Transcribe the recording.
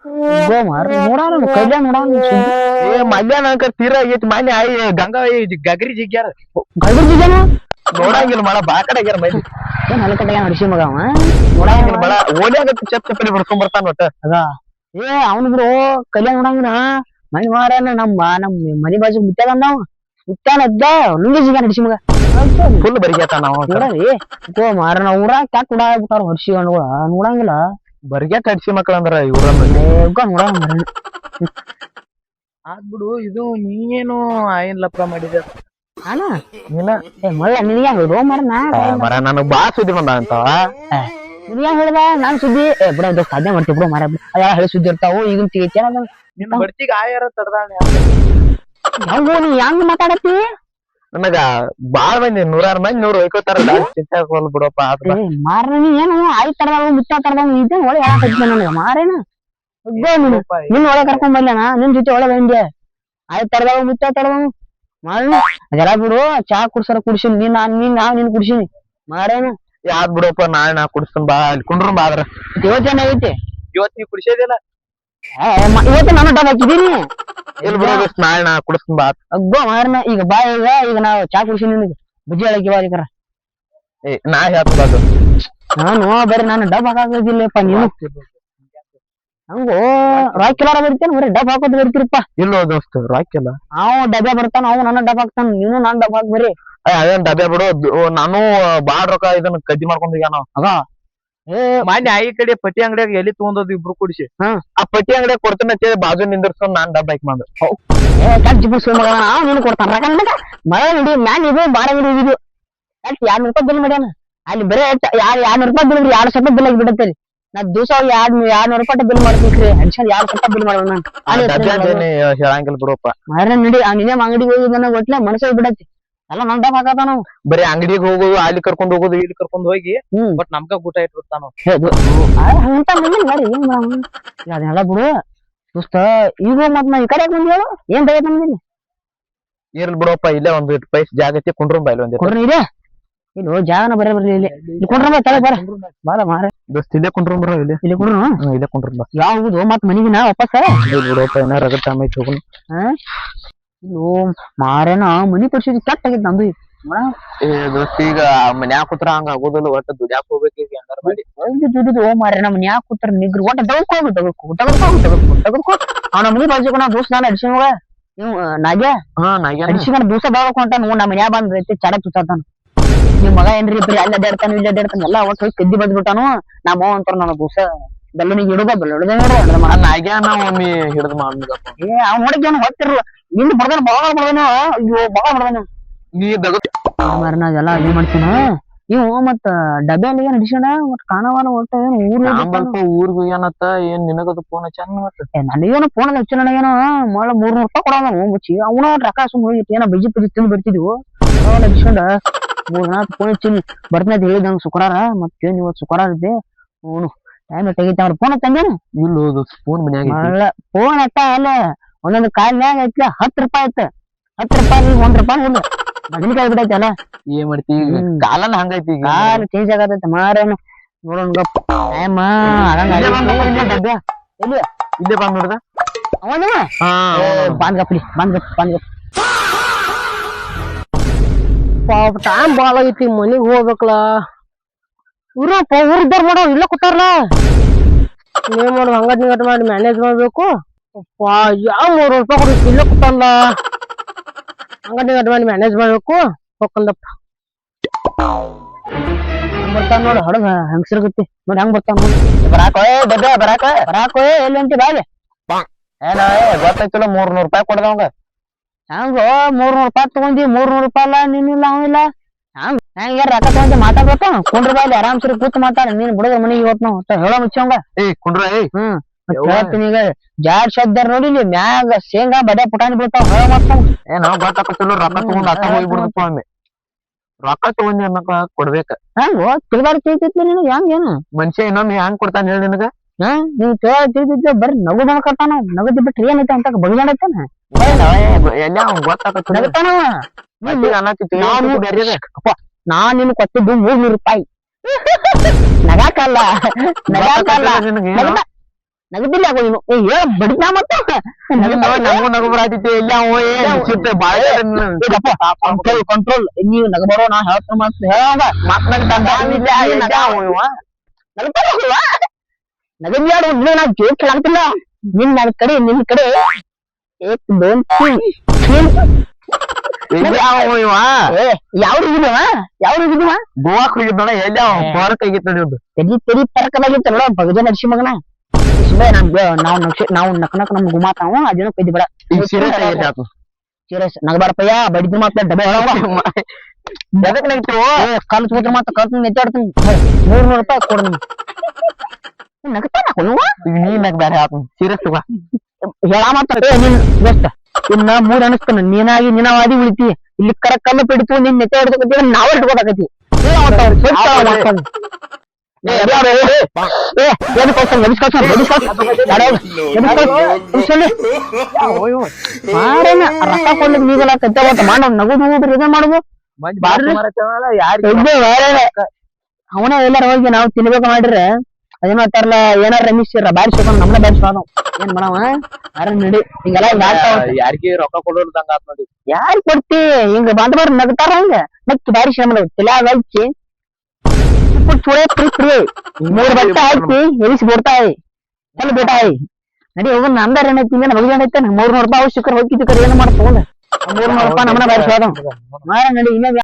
ನೋಡಾನ ಕಲ್ಯಾಣ ನೋಡಾನ ಏ ಮಲ್ಯಾನ ಅಂಕ ತೀರಾ ಆಗೈತಿ ಮಾನ್ಯ ಆಯಿ ಗಂಗಾ ಗಗರಿ ಜಿಗ್ಯಾರ ಗಲ್ಬರ್ ಜಿಲ್ಲೆನ ನೋಡಂಗಿಲ್ಲ ಮಳ ಬಾ ಕಡೆ ಆಗ್ಯಾರ ಮೈಲಿ ಏನ್ ಹಲ ಕಟ್ಟಾಗ ನಡ್ಸಿ ಮಗ ಅವ ನೋಡಂಗಿಲ್ಲ ಮಳ ಓಲ್ಯಾಗತ್ತಿ ಚಪ್ಪಲಿ ಬಿಡ್ಕೊಂಡ್ ಬರ್ತಾನ ಒಟ್ಟ ಅದ ಏ ಅವನಿದ್ರು ಕಲ್ಯಾಣ ನೋಡಂಗಿನ ಮನಿ ಮಾರನ ನಮ್ ಮನಿ ಬಾಜು ಮುತ್ಯಾಗ ಅಂದಾವ ಮುತ್ಯಾನ ಅದ್ದ ನುಂಗಿ ಜಿಗ ನಡ್ಸಿ ಮಗ ಫುಲ್ ಬರಿಗ್ಯಾತ ನಾವು ನೋಡರಿ ಗೋ ಮಾರನ ಊರಾಗ ಕ್ಯಾಟ್ ಉಡಾಗ್ಬಿಟ್ಟಾರ ಹರ್ಷಿ ಹಣ್ಣುಗಳ ನೋಡಂಗಿಲ್ಲ ಬರ್ಗ್ಯಾಕ ಅಡ್ಸಿ ಮಕ್ಳ ಅಂದ್ರ ಇವ್ರನ್ನ ನೋಡ ಮಾರನ ಆದ್ಬಿಡು ಇದು ನೀನೇನು ಆಯನ್ ಲಪ್ಪ ಮಾಡಿದೆ ಅಣ್ಣ ನೀನ ಏ ಮಳ್ಳ ನಿನಗೆ ಹೇಳು ಮಾರನ ಮರ ನನಗ್ ಬಾ ಸುದ್ದಿ ಬಂದ ಅಂತವ ನಿನಗೆ ಹೇಳ್ದ ನಾನ್ ಸುದ್ದಿ ಬಿಡ ಸಾಧ್ಯ ಮಾಡ್ತೀವಿ ಬಿಡು ಮಾರ ಅದ ಹೇಳಿ ಸುದ್ದಿ ಇರ್ತಾವು ಈಗಿನ ತಿಗೈತಿ ನಿನ್ ಬಡ್ತಿಗೆ ಆಯಾರ ತಡ್ದಾಳ ಹೆಂಗೋ ನೀ ಹೆಂಗ್ ಮಾತಾಡತ್ತಿ ನನಗ ಬಾಳ್ ಮಂದಿ 100 ಮಂದಿ 100 ಒಯ್ಕೋತಾರ ಚಿಂತೆ ಬಿಡಪ್ಪ ಆದ್ರ ಮಾರ ನೀ ಏನು ಆಯ್ ತರದಾವ ಮುಚ್ಚ ತರದಾವ ಇದೇನ್ ಒಳ್ಳೆ ಹೇಳಕತ್ತಿ ನನಗ ಮಾರೇನ ನಿನ್ ಒಳಗೆ ಕರ್ಕೊಂಡ್ ಬಂದ್ಯಾನ ನಿನ್ ಜೊತೆ ಒಳಗೆ ಬಂದೆ ಆಯ್ ತರದಾವ ಮುಚ್ಚ ತರದಾವ ಮಾರನ ಅದೆಲ್ಲ ಬಿಡು ಚಾ ಕುಡ್ಸರ ಕುಡ್ಸಿನಿ ನೀನ್ ಕುಡ್ಸಿನಿ ಮಾರೇನ ಯಾದ್ ಬಿಡಪ್ಪ ನಾಳೆ ನಾ ಕುಡಿಸ್ತನ್ ಬಾ ಅಲ್ಲಿ ಕುಂಡ್ರು ಬಾ ಆದ್ರ ಇವತ್ತೇನ ಐತಿ ಇವತ್ ನೀ ಕುಡಿಸೋದಿಲ್ಲ ಇವತ್ತು ನಾನು ಡಬ್ ಹಾಕಿದೀನಿ ಎಲ್ಲಿ ಬಿಡೋದು ನಾಳೆ ನಾ ಕುಡಿಸ್ತನ್ ಬಾ ಅಗ್ಗೋ ಮಾರನ ಈಗ ಬಾ ಈಗ ನಾವು ಚಾ ಕುಡ್ಸಿನಿ ನಿನಗೆ ಬುಜ್ಜಿ ಹೇಳಕ್ಕೆ ಬಾರಿಕರ ಏ ನಾ ಹೇಳ್ತದ ನಾನು ಬರ್ರಿ ನಾನು ಡಬ್ ಹಾಕಾಗಿಲ್ಲಪ್ಪ ನೀವು ಹಂಗೋ ರಾಕ್ ಎಲ್ಲಾರ ಬರ್ತೀನ ಬರೀ ಡಬ್ ಹಾಕೋದ್ ಬರ್ತೀರಪ್ಪ ಇಲ್ಲ ದೋಸ್ತ ರಾಕಿಲ್ಲ ಅವ್ ಡಬ್ಬೆ ಬರ್ತಾನ ಅವ್ ನನ್ನ ಡಬ್ ಹಾಕ್ತಾನ ನೀನು ನಾನ್ ಡಬ್ ಹಾಕ್ ಬರ್ರಿ ಅದೇನ್ ಡಬ್ಬೆ ಬಿಡು ನಾನು ಬಾಳ್ ರೊಕ್ಕ ಇದನ್ನ ಕದ್ದಿ ಮಾಡ್ಕೊಂಡ್ ಹೋಗ್ಯಾನ ಅದ ಮಾನ್ಯ ಆಯಿ ಕಡೆ ಪಟ್ಟಿ ಅಂಗಡಿಯಾಗ ಎಲ್ಲಿ ತಗೊಂಡದ್ ಇಬ್ರು ಕುಡಿಸಿ ಆ ಪಟ್ಟಿ ಅಂಗಡಿಯಾಗ ಕೊಡ್ತಾನ ಬಾಜು ನಿಂದಿರ್ಸ್ಕೊಂಡ್ ನಾನ್ ಡಬ್ಬ ಹಾಕಿ ಮಾಡ್ದೆ ನೀನು ಕೊಡ್ತಾನ ಮಳೆ ಹಿಡಿ ಮ್ಯಾನ್ ಇದು ಬಾರ ಹಿಡಿದು ಅಟ್ 200 ರೂಪಾಯಿ ಬಿಲ್ ಮಾಡ್ಯಾನ ಅಲ್ಲಿ ಬರೀ 200 ರೂಪಾಯಿ ಬಿಲ್ 200 ರೂಪಾಯಿ ಬಿಲ್ ಆಗಿ ಬಿಡತ್ತರಿ ನಾ ದಿವಸ 200 ರೂಪಾಯಿ ಬಿಲ್ ಮಾಡ್ಬೇಕ್ರಿ ಅಡ್ಷನ್ 200 ರೂಪಾಯಿ ಬಿಲ್ ಮಾಡೋಣ ಹೇಳಂಗಿಲ್ಲ ಬಿಡಪ್ಪ ಮಾರ ನಡಿ ನಿನ್ನೆ ಅಂಗಡಿಗೆ ಹೋಗಿ ಒಟ್ಲೆ ಮನಸ್ಸು ಬಿಡತ್ತಿ ಎಲ್ಲ ನನ್ ಡಬ್ ಹಾಕತ ನಾವು ಬರೀ ಅಂಗಡಿಗೆ ಹೋಗೋದು ಅಲ್ಲಿ ಕರ್ಕೊಂಡ್ ಹೋಗೋದು ಇಲ್ಲಿ ಕರ್ಕೊಂಡ್ ಹೋಗಿ ಬಟ್ ನಮ್ಗ ಊಟ ಇಟ್ಬಿಡ್ತಾನ ಅಂತ ಮಂದಿ ನೋಡಿ ಏನ್ ಅದೆಲ್ಲ ಬಿಡು ದೋಸ್ತ ಈಗ ಮತ್ ನಾ ಈ ಕಡೆ ಬಂದ್ ಹೇಳು ಏನ್ ಬೇಗ ಬಂದಿನಿ ಇರ್ಲಿ ಬಿಡಪ್ಪ ಇಲ್ಲೇ ಒಂದು ಪೈಸ್ ಜಾಗತಿ ಕುಂಡ್ರು ಬೈಲ್ ಒಂದ್ ಕೊಡ್ರಿ ಇದೆ ಇಲ್ಲ ಜಾಗನ ಬರೇ ಬರ್ಲಿ ಇಲ್ಲಿ ಕುಂಡ್ರ ತಲೆ ಬರ ಬಾಳ ಮಾರ ದೋಸ್ತ ಇಲ್ಲೇ ಕುಂಡ್ರು ಬರೋ ಇಲ್ಲಿ ಕುಂಡ್ರು ಇಲ್ಲೇ ಕುಂಡ್ರು ಬಾ ಯಾವುದು ಮತ್ ಮನಿಗೆ ನಾ ವಾಪಸ್ ಬಿಡಪ್ಪ ಏನಾರ ರಗಡ್ ಟೈಮ್ ಐತಿ ಹೋಗೋಣ ಇಲ್ಲೋ ಮಾರೇನ ಮನಿ ಪರಿಸ್ಥಿತಿ ಕೆಟ್ಟ ಆಗಿದ್ ನಮ್ದು ದೋಸ್ತ ಈಗ ಮನ್ಯಾಗ ಕೂತ್ರ ಹಂಗ ಆಗೋದಿಲ್ಲ ಒಟ್ಟ ದುಡ್ಯಾಕ ಹೋಗ್ಬೇಕು ಈಗ ಹೆಂಗಾರ ಮಾಡಿ ದುಡಿದು ಮಾರೇನ ಮನ್ಯಾಗ ಕೂತ್ರ ನಿಗ್ರು ಒಟ್ಟ ತಗದ್ಕೋ ಅವ್ನ ಮನಿ ಬಾಜುಕ ನಾ ದೋಸ್ತ ನಾನು ಅಡಿಸಿ ಹೋಗ ನೀವು ನಾಗ್ಯ ಅಡಿಸಿಕೊಂಡ್ ದೋಸ ಬಾಳಕ್ ಹೊಂಟ ನಾ ಮನ್ಯಾಗ ಬಂದ್ ಚಡ ತುತ್ತಾನ ನಿಮ್ ಮಗ ಏನ್ರಿ ಬರೀ ಅಲ್ಲಿ ಅಡ್ಡಾಡ್ತಾನ ಇಲ್ಲಿ ಅಡ್ಡಾಡ್ತಾನ ಎಲ್ಲ ಒಟ್ಟು ಹೋಗಿ ಕದ್ದಿ ಬಂದ್ಬಿಟ್ಟಾನು ನಾ ಮಾವ ಅಂತಾರ ನನ್ನ ದೋಸ ಬೆಲ್ಲನಿಗೆ ಹಿಡುದ ಬೆಲ್ಲುದ ನಾಗ್ಯಾನ ಒಮ್ಮೆ ಹಿಡಿದು ಮಾಡ್ಬೇಕಪ್ಪ ಅವ್ನ ನೋಡಿದ್ಯಾನ ಹೊತ್ತಿರ್ಲ ನಿಂದ ಬಡದಾನ ಬಾಳ ಬಡದಾನ ಅಯ್ಯೋ ಬಾಳ ಬಡದಾನ ನೀ ಮಾರನ ಅದೆಲ್ಲ ಅದೇ ಮಾಡ್ತೀನ ಇವ್ ಮತ್ತ ಡಬ್ಬೆ ಅಲ್ಲಿ ಏನ್ ಅಡಿಸೋಣ ಮತ್ ಕಾಣವಾನ ಒಟ್ಟ ಊರ್ಗ ಏನತ್ತ ಏನ್ ನಿನಗದು ಫೋನ್ ಹಚ್ಚ ಮತ್ತೆ ನನಗೇನು ಫೋನ್ ಹಚ್ಚ ಏನೋ ಮಳ 300 ರೂಪಾಯಿ ಕೊಡೋಣ ಮುಚ್ಚಿ ಅವನ ರೊಕ್ಕ ಸುಮ್ ಹೋಗಿತ್ತು ಏನೋ ಬಜ್ಜಿ ಪಜ್ಜಿ ತಿಂದು ಬರ್ತಿದ್ವು ಅವನ್ ಹಚ್ಕೊಂಡ 3-4 ಫೋನ್ ಹಚ್ಚಿನಿ ಬರ್ತೀನಿ ಅಂತ ಹೇಳಿದ ಶುಕ್ರವಾರ ಮತ್ತೇನ್ ಇವತ್ತು ಶುಕ್ರವಾರ ಇದೆ ಅವನು ಟೈಮ್ ತೆಗಿತ ಅವ್ರ ಫೋನ್ ಹಚ್ಚಂದೇನು ಇಲ್ಲ ಫೋನ್ ಮನ್ಯಾಗ ಫೋನ್ ಹತ್ತ ಅಲ್ಲ ಒಂದೊಂದು ಕಾಲ್ನ್ಯಾಗ ಐತ್ಲ 10 ರೂಪಾಯಿ ಐತೆ 10 ರೂಪಾಯಿ 1 ರೂಪಾಯಿ ಇಲ್ಲ ಬದನಿಕಾಯಿ ಬಿಡೈತಿ ಅಲ್ಲ ಏನ್ ಮಾಡ್ತಿ ಕಾಲನ ಹಂಗೈತಿ ಕಾಲ ಚೇಂಜ್ ಆಗತೈತೆ ಮಾರೇನು ನೋಡೋಣ ಗಪ್ಪ ಟೈಮ್ ಡಬ್ಬ ಎಲ್ಲಿ ಇಲ್ಲೇ ಬಂದ್ ನೋಡ್ದ ಅವನ ಬಾಂದ್ಗಪ್ಲಿ ಬಾಂದ್ಗಪ್ ಪಾಪ ಟೈಮ್ ಬಾಳ ಐತಿ ಮನಿಗ್ ಹೋಗ್ಬೇಕಲ್ಲ ಊರಿದ್ದಾರ ಮಾಡೋ ಇಲ್ಲ ಕೂತಾರಲ್ಲ ನೀವ್ ಮಾಡು ಹಂಗಟ್ ನಿಗಟ್ ಮಾಡಿ ಮ್ಯಾನೇಜ್ ಮಾಡ್ಬೇಕು ಯಾವ 300 ರೂಪಾಯಿ ಕೊಡಿ ಇಲ್ಲ ಕೂತಾರಲ್ಲ ಹಂಗಟ್ ನಿಗಟ್ ಮಾಡಿ ಮ್ಯಾನೇಜ್ ಮಾಡ್ಬೇಕು ಹೋಗಲ್ದಪ್ಪ ಬರ್ತಾನ ನೋಡು ಹೊಡಗ ಹಂಗಸಿರ್ಗತ್ತಿ ನೋಡಿ ಹೆಂಗ್ ಬರ್ತಾನ ನೋಡಿ ಬರಾಕೋ ಎಲ್ಲಿ ಅಂತಿ ಬಾಲೆ ಏನ ಗೊತ್ತಾಯ್ತಿಲ್ಲ 300 ರೂಪಾಯಿ ಕೊಡ್ದವಂಗ ಹಂಗೋ 300 ರೂಪಾಯಿ ತಗೊಂಡಿ 300 ರೂಪಾಯಿ ಅಲ್ಲ ನೀನಿಲ್ಲ ಅವಿಲ್ಲ ಹಂಗ ಹೆಂಗ ರೊಕ್ಕ ತಗೊಂಡಿ ಮಾತಾಡ್ಬೇಕು ಕುಂಡ್ರ ಬಾಲಿ ಆರಾಮ್ಸರಿ ಕೂತ್ ಮಾತಾಡ ನೀನ್ ಬಿಡದ ಮನಿಗೆ ಇವತ್ ನಾವು ಹೇಳೋ ಮುಚ್ಚಂಗ ಕುಂಡ್ರ ಹೇಳ್ತೀನಿ ಈಗ ಜಾಡ್ ಶಬ್ದಾರ ನೋಡಿಲಿ ಮ್ಯಾಗ ಶೇಂಗಾ ಬಡ ಪುಟಾಣಿ ಬೀಳ್ತಾವ ಹೇಳ ಮತ್ತ ಏನೋ ಗೊತ್ತಾಕತ್ತಿಲ್ಲ ರೊಕ್ಕ ತಗೊಂಡ್ ಅತ್ತ ಹೋಗ್ಬಿಡ್ತು ಒಮ್ಮೆ ರೊಕ್ಕ ತಗೊಂಡಿ ಅನ್ನಕ ಕೊಡ್ಬೇಕ ಹೆಂಗೋ ತಿಳ್ದಾರಿ ತಿಳಿತೈತಿ ನಿನಗ ಹೆಂಗೇನು ಮನುಷ್ಯ ಇನ್ನೊಮ್ಮೆ ಹೆಂಗ್ ಕೊಡ್ತಾನ ಹೇಳಿ ನಿನಗ ನೀವ್ ತಿಳಿದಿದ್ದೆ ಬರೀ ನಗುದನ ಕಟ್ಟಾನ ನಗದ್ ಬಿಟ್ರಿ ಏನೈತೆ ಅಂತ ಬಗ್ಲಾಡೈತಾನ ಎಲ್ಲ ಗೊತ್ತಾಕತ್ತಿಲ್ಲ ನಾನ್ ನಿನ್ ಕೊಟ್ಟಿದ್ದು 300 ರೂಪಾಯಿ ನಗಾಕಲ್ಲ ನಗದಿಲ್ಲ ಆಗೋ ನೀನು ಹೇಳ ಬಡಿದ ಮತ್ತ ನಮಗೂ ನಗು ಬರಾತೈತಿ ಇಲ್ಲ ಕಂಟ್ರೋಲ್ ನೀವು ನಗಬರೋ ನಾ ಹೇಳ್ತ ಮತ್ ಹೇಳ ನಗದ್ಯಾಡು ಇನ್ನು ನಾ ಜೋಕ್ ಕೇಳಾಗ್ತಿಲ್ಲ ನಿನ್ ಕಡೆ ಏಕ್ ಡೋಂಟ್ ಯಾವ ಹೋಗಿದ್ವ ಗೋವಾಕ್ ಹೋಗಿದ್ದೋಣ ಎಲ್ಲಿ ಪಾರ್ಕ್ ಆಗಿತ್ತು ನೋಡಿ ತೆರಿ ಪರಕದಾಗಿತ್ತು ನೋಡ ಭಗಜ ನಡ್ಸಿ ಮಗನ ಸುಮ್ಮನೆ ನಾವು ನಕ್ ನಮ್ ಗುಮಾತಾವ ಅದೇನೋ ಕೈದಿ ಬೇಡ ಸೀರಿಯಸ್ ನಗಬಾರಪ್ಪಯ್ಯ ಬಡಿದ್ರ ಮಾತ್ರ ಡಬೆ ಎದಕ್ ನಗ್ತಿವು ಕಾಲು ತಗೋದ್ರ ಮಾತ್ರ ಕಲ್ತು ನೆಚ್ಚಾಡ್ತೀನಿ $300 ಕೊಡ ನಗತಾನ ನೀ ನಗ್ದಾರೆ ಆತ ಸೀರಿಯಸ್ ತಗೋ ಹೇಳ ಮಾತ್ರ ನೀನ್ ದೋಸ್ತ ಇನ್ನ 3 ಅನಿಸ್ತಾನ ನೀನಾಗಿ ನಿನವಾದಿ ಉಳಿತಿ ಇಲ್ಲಿ ಕಲ್ಲ ಬಿಡ್ತು ನಿನ್ ನೆಚ್ಚ ಹಿಡ್ದಕತ್ತಿ ನಾವ್ ಹಿಡ್ಕೊಡಕತ್ತಿ ರೊಕ್ಕ ಕೊಡ್ಲಿಕ್ ನೀಗಲ್ಲ ಕತ್ತ ಮಾಡ ನಗುದು ಇದೇ ಮಾಡುದು ಅವನ ಎಲ್ಲಾರ ಹೋಗಿ ನಾವು ತಿನ್ಬೇಕು ಮಾಡಿದ್ರೆ ಅದೇನೋ ಅಂತಾರಲ್ಲ ಏನಾರ ರಮೇಶ್ ಬಾರಿ ಸಿಗೋಣ ನಮ್ನ ಬಾರಿ ಸಿಗೋಣ ಏನ್ ಮಾಡವ ಅರ ನಡಿ ಹಿಂಗೆಲ್ಲ ಯಾರಿಗೆ ರೊಕ್ಕ ಕೊಡೋದಂಗ ಆತ್ ನೋಡಿ ಯಾರಿಗ್ ಕೊಡ್ತಿ ಹಿಂಗ ಬಾಂಧವಾರ ನಗ್ತಾರ ಹಂಗ ನಕ್ಕಿ ಬಾರಿ ಶ್ರಮ ತಲ್ಯಾಗ ಹಚ್ಚಿ ಚೂಡೆ ಪ್ರೀ 3 ಬಟ್ಟ ಹಾಕಿ ಎರಿಸಿ ಬಿಡ್ತಾಯಿ ಎಲ್ಲಿ ಬಿಟ್ಟಾಯಿ ನಡಿ ಹೋಗ ನಮ್ದಾರ ಏನೈತಿ ನಮಗೆ ಏನೈತೆ $300 ಅವಶ್ಯಕರ ಹೋಗಿದ್ದು ಏನ್ ಮಾಡ್ತ $300 ನಮ್ಮನ ಬಾರಿ ಸಿಗೋಣ ಮಾರ ನಡಿ ಇನ್ನ